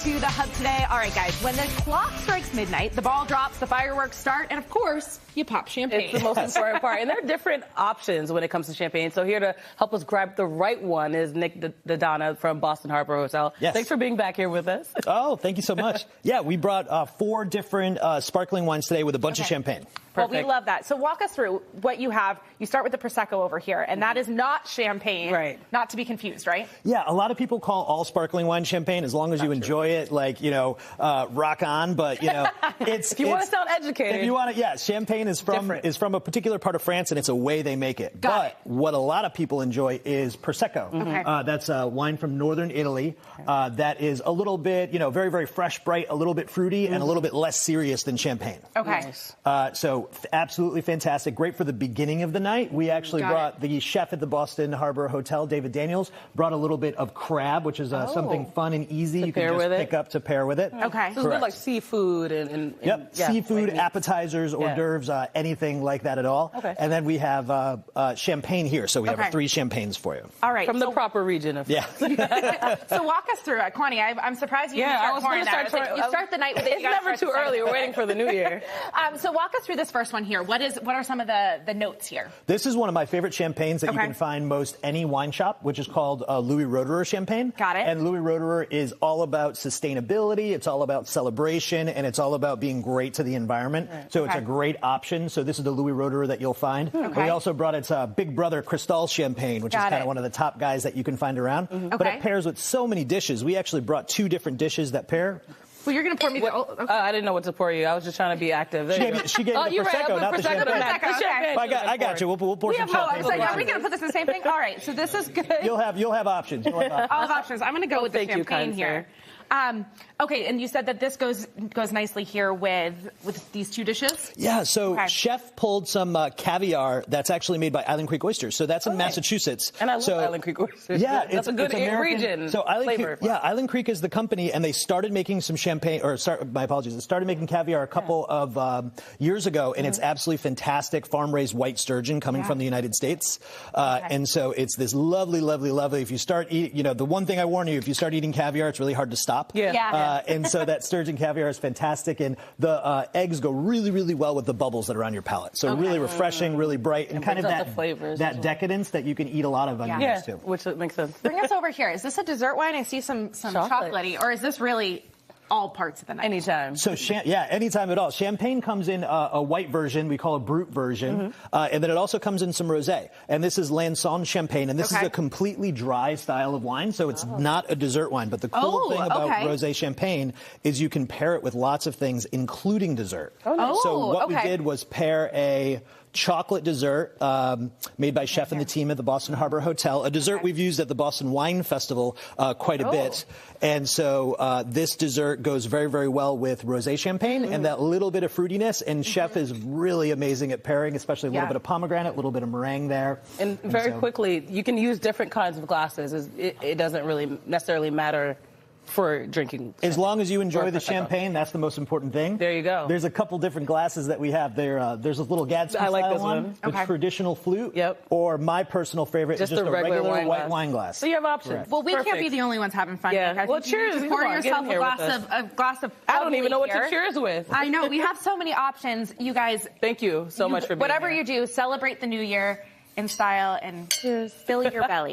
to the Hub today. All right, guys, when the clock strikes midnight, the ball drops, the fireworks start, and of course, you pop champagne. It's the most important part. And there are different options when it comes to champagne. So here to help us grab the right one is Nick Daddona from Boston Harbor Hotel. Yes. Thanks for being back here with us. Oh, thank you so much. Yeah, we brought 4 different sparkling wines today with a bunch of champagne. Well, we love that. So walk us through what you have. You start with the Prosecco over here, and that is not champagne. Right. Not to be confused, right? Yeah, a lot of people call all sparkling wine champagne as long as you enjoy it, like, rock on. But, it's... If you want to sound educated. If you want to, yeah, champagne is from a particular part of France, and it's a way they make it. But what a lot of people enjoy is Prosecco. Okay. That's wine from northern Italy that is a little bit, very, very fresh, bright, a little bit fruity, and a little bit less serious than champagne. Okay. Nice. So absolutely fantastic. Great for the beginning of the night. We actually brought the chef at the Boston Harbor Hotel, David Daniels, brought a little bit of crab, which is something fun and easy you can just pick up to pair with it. Okay. So it's like seafood and seafood, like appetizers, hors d'oeuvres, anything like that at all. Okay. And then we have champagne here, so we have 3 champagnes for you. All right. From the proper region of France. Yeah. So walk us through it. Kwani, I'm surprised you didn't start pouring that. You start the night with it. It's never too early. We're waiting for the new year. So walk us through this first one here. What are some of the notes here? This is one of my favorite champagnes that you can find most any wine shop, which is called Louis Roederer champagne. Got it. And Louis Roederer is all about sustainability. It's all about celebration, and it's all about being great to the environment. Right. So it's a great option. So this is the Louis Roederer that you'll find. We also brought its Big Brother Cristal champagne, which is kind of one of the top guys that you can find around. But it pairs with so many dishes. We actually brought 2 different dishes that pair. Well, you're going to pour me the... I didn't know what to pour you. I was just trying to be active. She gave me the Prosecco, not the champagne. I got you. We'll pour some champagne. Are we going to put this in the same thing? All right, so this is good. You'll have options. I'll have options. I'm going to go with the champagne here. Okay, and you said that this goes nicely here with these 2 dishes? Yeah, so Chef pulled some caviar that's actually made by Island Creek Oysters. So that's in Massachusetts. And I love Island Creek Oysters. Yeah, that's a good region so Island Creek is the company, and they started making some champagne, my apologies, they started making caviar a couple of years ago, and it's absolutely fantastic farm-raised white sturgeon coming from the United States. And so it's this lovely, lovely, lovely. If you start eating, the one thing I warn you, if you start eating caviar, it's really hard to stop. And so that sturgeon caviar is fantastic, and the eggs go really, really well with the bubbles that are on your palate. So really refreshing, really bright, and kind of that decadence that you can eat a lot of onions too. Which makes sense. Bring us over here. Is this a dessert wine? I see some chocolatey, or is this really all parts of the night? Anytime. So, anytime at all. Champagne comes in a white version, we call a brut version, and then it also comes in some rosé. And this is Lanson champagne, and this is a completely dry style of wine, so it's not a dessert wine. But the cool thing about rosé champagne is you can pair it with lots of things, including dessert. So what we did was pair a chocolate dessert made by Chef and the team at the Boston Harbor Hotel, a dessert we've used at the Boston Wine Festival quite a bit. And so this dessert goes very, very well with rosé champagne and that little bit of fruitiness. And Chef is really amazing at pairing, especially a little bit of pomegranate, a little bit of meringue there. And very quickly, you can use different kinds of glasses. It doesn't really necessarily matter for drinking. As long as you enjoy the champagne, that's the most important thing. There you go. There's a couple different glasses that we have. There's a little Gadsby style one, the traditional flute, or my personal favorite is just a regular white wine glass. So you have options. Correct. Well, we can't be the only ones having fun. Yeah. Well, cheers. Pour yourself a glass of. I don't even know what to cheers with. I know. We have so many options. You guys. Thank you so much for being Whatever here. you do, celebrate the new year in style and fill your belly.